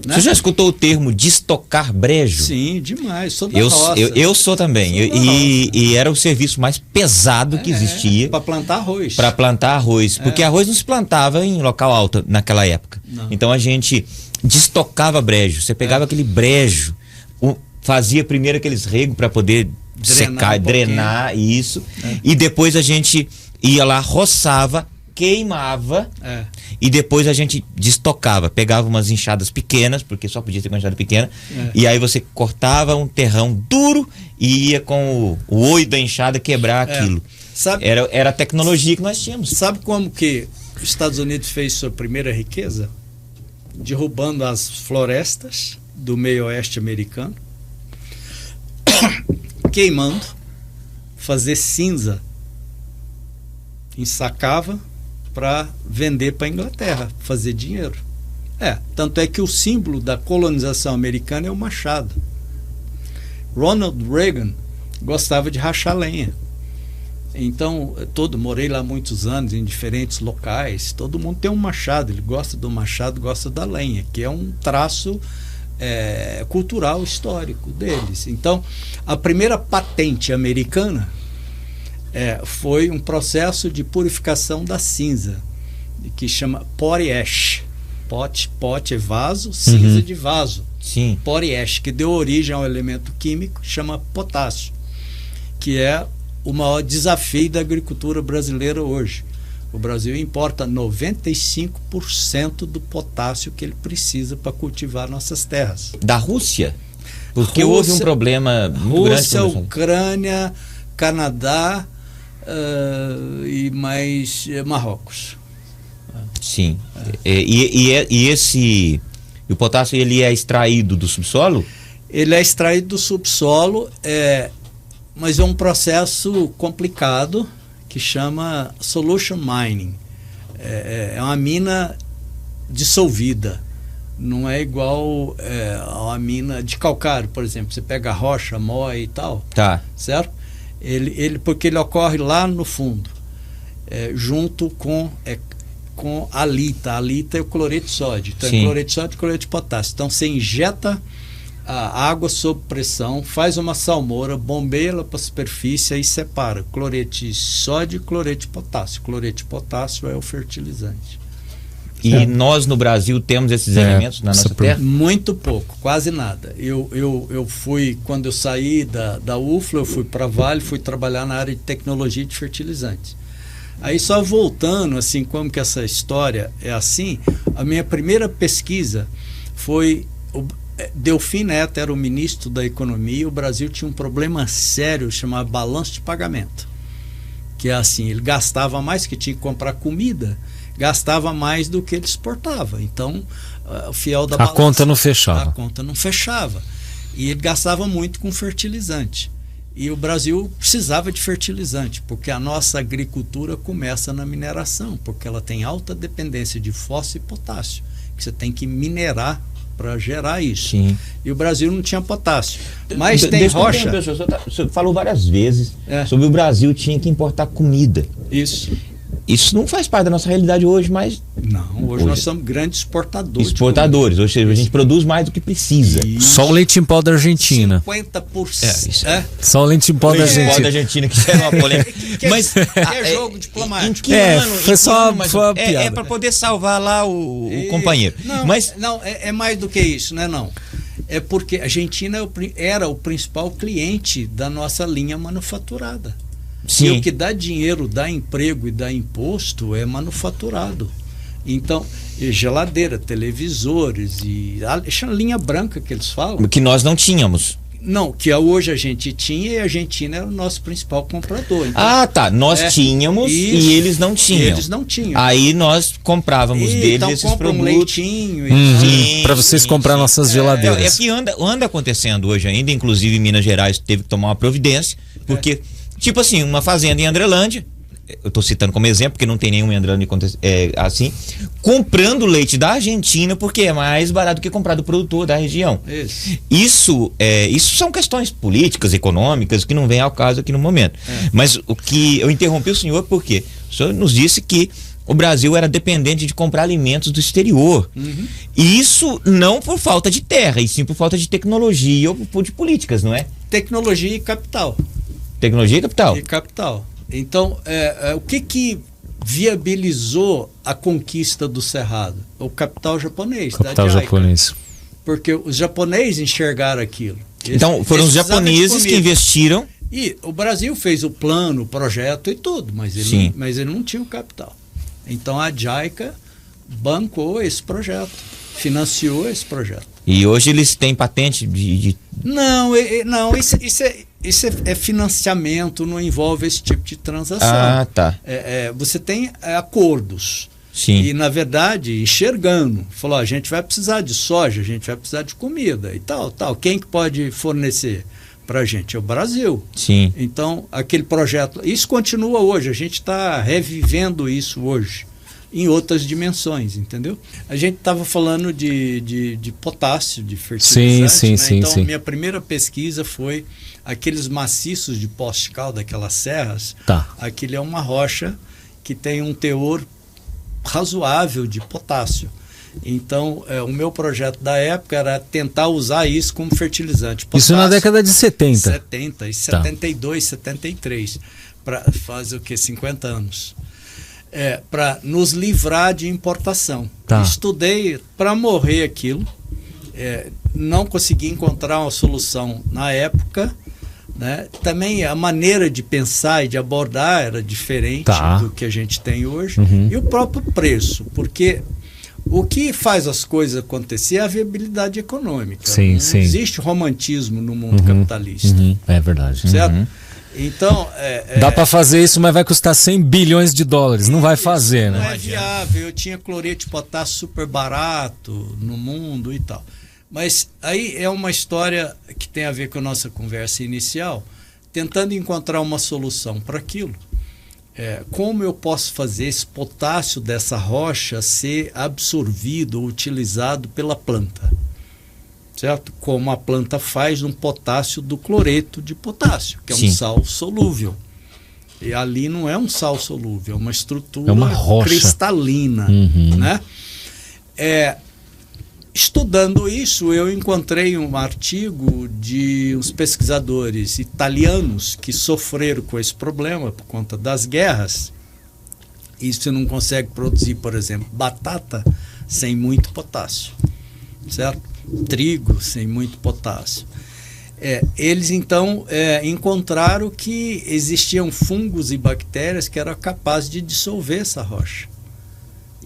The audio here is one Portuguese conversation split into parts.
Né? Você já escutou o termo destocar brejo? Sim, demais. Sou da Eu, roça. eu sou também. E era o serviço mais pesado que existia. Para plantar arroz. Para plantar arroz. Porque arroz não se plantava em local alto naquela época. Não. Então a gente destocava brejo. Você pegava aquele brejo, fazia primeiro aqueles regos para poder secar, drenar isso. E depois a gente ia lá, roçava, queimava e depois a gente destocava, pegava umas enxadas pequenas, porque só podia ser com enxada pequena, e aí você cortava um terrão duro e ia com o olho da enxada quebrar aquilo. Era a tecnologia que nós tínhamos. Sabe como que os Estados Unidos fez sua primeira riqueza? Derrubando as florestas do meio oeste americano, queimando, fazer cinza, ensacava para vender para a Inglaterra, fazer dinheiro. Tanto é que o símbolo da colonização americana é o machado. Ronald Reagan gostava de rachar lenha. Então, morei lá muitos anos em diferentes locais, todo mundo tem um machado, ele gosta do machado, gosta da lenha, que é um traço cultural, histórico deles. Então, a primeira patente americana foi um processo de purificação da cinza, que chama potty ash. Pote é vaso, cinza de vaso. Sim. Potty ash, que deu origem ao elemento químico que chama potássio, que é o maior desafio da agricultura brasileira hoje. O Brasil importa 95% do potássio que ele precisa para cultivar nossas terras. Da Rússia? Porque houve um problema muito grande. Rússia, Ucrânia, Canadá e mais Marrocos. Sim. E o potássio, ele é extraído do subsolo? Ele é extraído do subsolo, mas é um processo complicado que chama solution mining. É uma mina dissolvida. Não é igual a uma mina de calcário, por exemplo. Você pega a rocha, moe e tal. Tá. Certo? Porque ele ocorre lá no fundo, junto com a alita. A alita é o cloreto de sódio. Então, é cloreto de sódio e cloreto de potássio. Então, você injeta a água sob pressão, faz uma salmoura, bombeia ela para a superfície e separa cloreto de sódio e cloreto de potássio. Cloreto de potássio é o fertilizante. E nós no Brasil temos esses elementos na nossa terra? Muito pouco, quase nada. Eu fui, quando eu saí da UFLA, eu fui para a Vale, fui trabalhar na área de tecnologia de fertilizantes. Aí só voltando, assim, como que essa história é assim, a minha primeira pesquisa foi... Delfim Neto era o ministro da Economia e o Brasil tinha um problema sério chamado balanço de pagamento. Que é assim, ele gastava mais, que tinha que comprar comida, gastava mais do que ele exportava. Então, o fiel da balança... A conta não fechava. A conta não fechava. E ele gastava muito com fertilizante. E o Brasil precisava de fertilizante, porque a nossa agricultura começa na mineração, porque ela tem alta dependência de fósforo e potássio, que você tem que minerar para gerar isso. Sim. E o Brasil não tinha potássio. Mas tem rocha. O senhor falou várias vezes sobre o Brasil tinha que importar comida. Isso não faz parte da nossa realidade hoje, mas... Não, hoje nós somos grandes exportadores. Exportadores. Hoje a gente produz mais do que precisa. Isso. Só o leite em pó da Argentina. 50%. Só o leite em pó da Argentina. Leite em pó da Argentina, que é uma polêmica. Mas é jogo diplomático. Em que ano? Foi só uma piada. É para poder salvar lá o companheiro. Não, é mais do que isso, né? Não. É porque a Argentina era o principal cliente da nossa linha manufaturada. Sim. E o que dá dinheiro, dá emprego e dá imposto é manufaturado. Então, geladeira, televisores e a linha branca que eles falam. Que nós não tínhamos. Não, que hoje a gente tinha e a Argentina era o nosso principal comprador. Então, tá. Nós tínhamos e eles não tinham. Eles não tinham. Aí nós comprávamos deles esses produtos. Um leitinho. Para vocês comprar nossas geladeiras. É que anda acontecendo hoje ainda, inclusive em Minas Gerais teve que tomar uma providência, porque, tipo assim, uma fazenda em Andrelândia, eu estou citando como exemplo, porque não tem nenhum em Andrelândia assim, comprando leite da Argentina, porque é mais barato do que comprar do produtor da região. Isso são questões políticas, econômicas, que não vem ao caso aqui no momento. Mas o que eu interrompi o senhor porque o senhor nos disse que o Brasil era dependente de comprar alimentos do exterior. E isso não por falta de terra, e sim por falta de tecnologia ou de políticas, não é? Tecnologia e capital. Tecnologia e capital. E capital. Então, o que viabilizou a conquista do Cerrado? O capital japonês. Capital japonês. Porque os japoneses enxergaram aquilo. Então, foram os japoneses que investiram. E o Brasil fez o plano, o projeto e tudo, mas ele não tinha o capital. Então, a JICA bancou esse projeto, financiou esse projeto. E hoje eles têm patente de... Não, isso é financiamento, não envolve esse tipo de transação. Ah, tá. Você tem acordos. Sim. E, na verdade, enxergando, falou, a gente vai precisar de soja, a gente vai precisar de comida e tal. Quem que pode fornecer para a gente? É o Brasil. Sim. Então, aquele projeto, isso continua hoje, a gente está revivendo isso hoje, em outras dimensões, entendeu? A gente estava falando de potássio, de fertilizante, sim, então sim. Minha primeira pesquisa foi aqueles maciços de Poços de Caldas, aquelas serras. Aquilo é uma rocha que tem um teor razoável de potássio. Então, o meu projeto da época era tentar usar isso como fertilizante. Potássio, isso na década de 70. 70, 72, 73, para fazer o quê? 50 anos. Para nos livrar de importação. Estudei para morrer aquilo, não consegui encontrar uma solução na época, né? Também a maneira de pensar e de abordar era diferente do que a gente tem hoje, e o próprio preço, porque o que faz as coisas acontecer é a viabilidade econômica. Não existe romantismo no mundo capitalista. É verdade. Certo? Então, dá para fazer isso, mas vai custar 100 bilhões de dólares. Não vai fazer, né? Não é viável. Eu tinha cloreto de potássio super barato no mundo e tal. Mas aí é uma história que tem a ver com a nossa conversa inicial, tentando encontrar uma solução para aquilo. Como eu posso fazer esse potássio dessa rocha ser absorvido ou utilizado pela planta? Certo? Como a planta faz um potássio do cloreto de potássio, que é um sal solúvel. E ali não é um sal solúvel, é uma estrutura cristalina. Né? Estudando isso, eu encontrei um artigo de uns pesquisadores italianos que sofreram com esse problema por conta das guerras. E você não consegue produzir, por exemplo, batata sem muito potássio, certo? Trigo sem muito potássio. Eles então encontraram que existiam fungos e bactérias que eram capazes de dissolver essa rocha.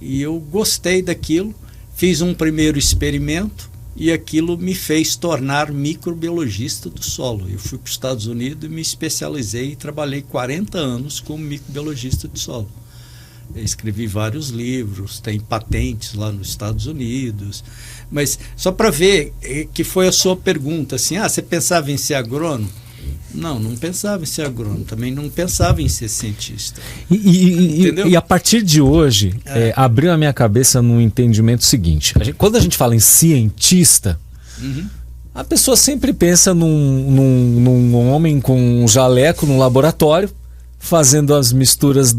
E eu gostei daquilo. Fiz um primeiro experimento e aquilo me fez tornar microbiologista do solo. Eu fui para os Estados Unidos e me especializei e trabalhei 40 anos como microbiologista do solo. Eu escrevi vários livros, tem patentes lá nos Estados Unidos. Mas só para ver que foi a sua pergunta, assim, você pensava em ser agrônomo? Não pensava em ser agrônomo, também não pensava em ser cientista. E a partir de hoje, abriu a minha cabeça no entendimento seguinte. Quando a gente fala em cientista, a pessoa sempre pensa num homem com um jaleco num laboratório, fazendo as misturas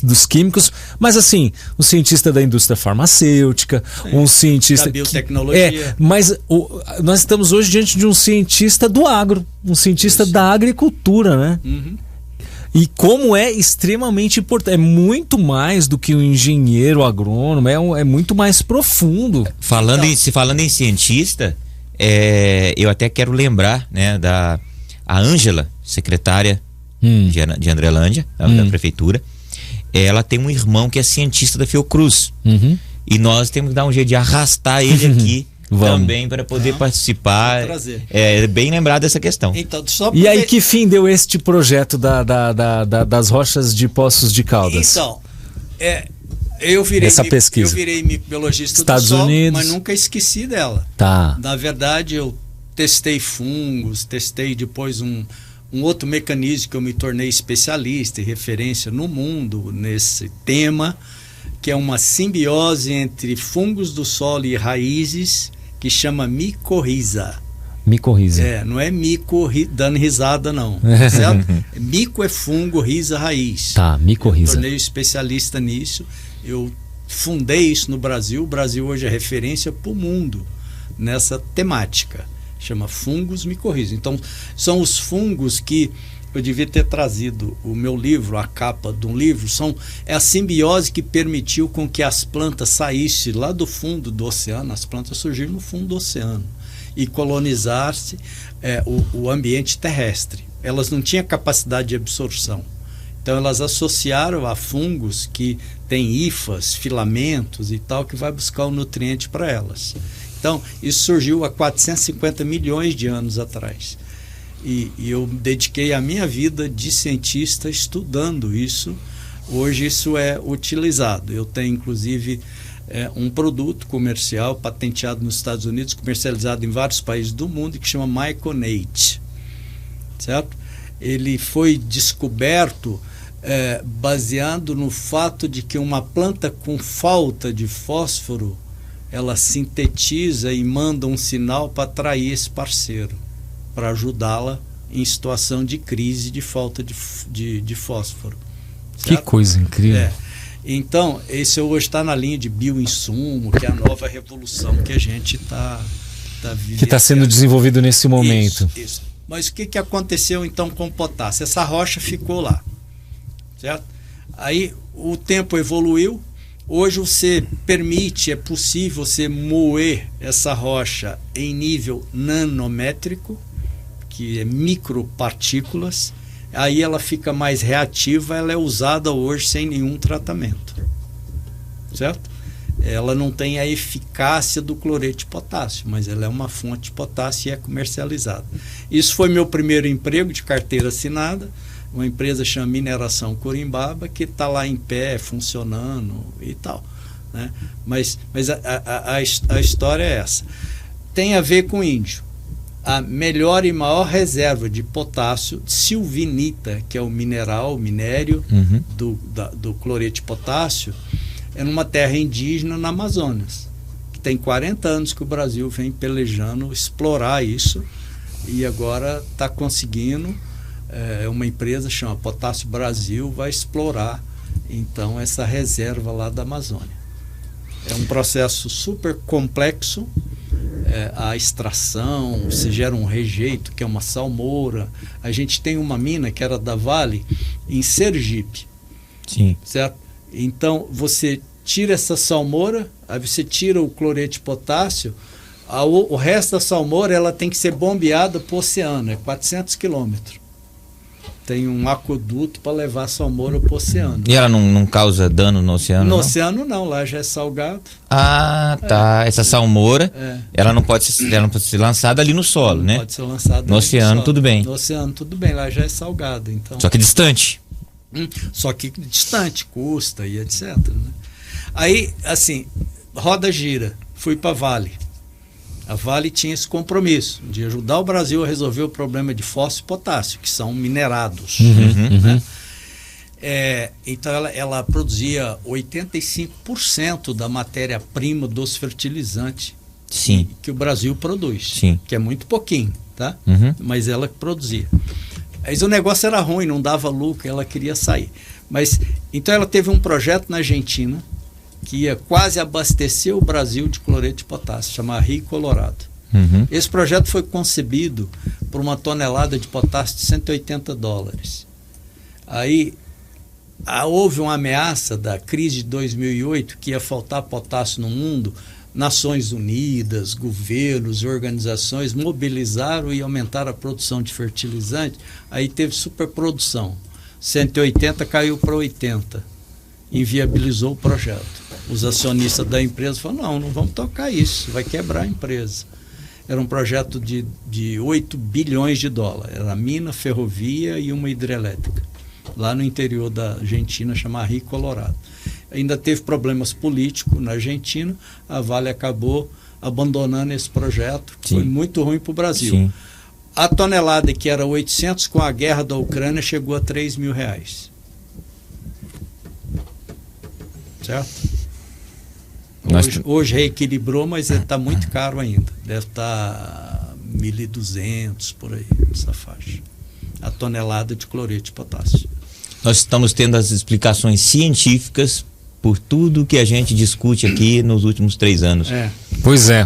dos químicos, mas assim, um cientista da indústria farmacêutica, um cientista da biotecnologia. Mas nós estamos hoje diante de um cientista do agro, um cientista da agricultura, né? E como é extremamente importante, é muito mais do que um engenheiro agrônomo, é muito mais profundo. Falando em cientista, eu até quero lembrar, né, a Ângela, secretária de Andrelândia, da prefeitura. Ela tem um irmão que é cientista da Fiocruz. E nós temos que dar um jeito de arrastar ele aqui também para poder participar. Bem lembrado dessa questão. Então, e aí, que fim deu este projeto das rochas de Poços de Caldas? Então, eu virei microbiologista do solo, mas nunca esqueci dela. Na verdade, eu testei fungos, testei depois um outro mecanismo que eu me tornei especialista e referência no mundo nesse tema, que é uma simbiose entre fungos do solo e raízes, que chama micorriza. Micorriza. Não é mico dando risada, não. Certo? Mico é fungo, risa, raiz. Tá, micorriza. Eu tornei especialista nisso. Eu fundei isso no Brasil. O Brasil hoje é referência para o mundo nessa temática. Chama fungos micorriza. Então, são os fungos que eu devia ter trazido o meu livro, a capa de um livro, é a simbiose que permitiu com que as plantas saíssem lá do fundo do oceano. As plantas surgiram no fundo do oceano e colonizasse o ambiente terrestre. Elas não tinham capacidade de absorção. Então elas associaram a fungos que têm hifas, filamentos e tal, que vai buscar o nutriente para elas. Então isso surgiu há 450 milhões de anos atrás. E eu dediquei a minha vida de cientista estudando isso. Hoje isso é utilizado. Eu tenho inclusive um produto comercial patenteado nos Estados Unidos, comercializado em vários países do mundo, que chama Myconate, certo? Ele foi descoberto baseado no fato de que uma planta com falta de fósforo, ela sintetiza e manda um sinal para atrair esse parceiro, para ajudá-la em situação de crise de falta de fósforo. Certo? Que coisa incrível. Então, esse hoje está na linha de bioinsumo, que é a nova revolução que a gente está vivendo. Que está sendo desenvolvido nesse momento. Isso. Mas o que aconteceu então com o potássio? Essa rocha ficou lá, certo? Aí o tempo evoluiu. Hoje é possível você moer essa rocha em nível nanométrico, que é micropartículas. Aí ela fica mais reativa, ela é usada hoje sem nenhum tratamento, certo? Ela não tem a eficácia do cloreto de potássio, mas ela é uma fonte de potássio e é comercializada. Isso foi meu primeiro emprego de carteira assinada, uma empresa chama Mineração Corimbaba, que está lá em pé, funcionando e tal, né? Mas a história é essa. Tem a ver com índio. A melhor e maior reserva de potássio, silvinita, que é o minério do cloreto de potássio, é numa terra indígena na Amazonas, que tem 40 anos que o Brasil vem pelejando explorar isso, e agora está conseguindo. Uma empresa chama Potássio Brasil, vai explorar então essa reserva lá da Amazônia. É um processo super complexo. A extração, você gera um rejeito, que é uma salmoura. A gente tem uma mina que era da Vale em Sergipe. Sim. Certo? Então você tira essa salmoura, aí você tira o cloreto de potássio, o resto da salmoura ela tem que ser bombeada para o oceano, é 400 quilômetros. Tem um aqueduto para levar a salmoura para o oceano. E ela não causa dano no oceano? No oceano não, lá já é salgado. Ah, tá. Essa salmoura, ela não pode ser lançada ali no solo, né? Pode ser lançada no oceano, tudo bem. No oceano, tudo bem, lá já é salgado. Então. Só que distante. Só que distante, custa e etc. Né? Aí, assim, roda gira, fui para a Vale. A Vale tinha esse compromisso de ajudar o Brasil a resolver o problema de fósforo e potássio, que são minerados. Né? Então ela produzia 85% da matéria-prima dos fertilizantes que o Brasil produz. Sim. Que é muito pouquinho, tá? Mas ela produzia. Mas o negócio era ruim, não dava lucro, ela queria sair. Então ela teve um projeto na Argentina que ia quase abastecer o Brasil de cloreto de potássio, chamado Rio Colorado. Esse projeto foi concebido por uma tonelada de potássio de $180. Aí houve uma ameaça da crise de 2008 que ia faltar potássio no mundo. Nações Unidas, governos, organizações mobilizaram e aumentaram a produção de fertilizante. Aí teve superprodução. 180 caiu para 80. Inviabilizou o projeto. Os acionistas da empresa falaram, não vamos tocar isso, vai quebrar a empresa. Era um projeto de 8 bilhões de dólares. Era mina, ferrovia e uma hidrelétrica. Lá no interior da Argentina, chamada Rio Colorado. Ainda teve problemas políticos na Argentina, a Vale acabou abandonando esse projeto. Sim. Foi muito ruim para o Brasil. Sim. A tonelada que era 800 com a guerra da Ucrânia chegou a R$3.000. Certo? Hoje reequilibrou, mas está muito caro ainda. Deve estar 1.200 por aí, essa faixa. A tonelada de cloreto de potássio. Nós estamos tendo as explicações científicas por tudo que a gente discute aqui nos últimos 3 anos. Pois é.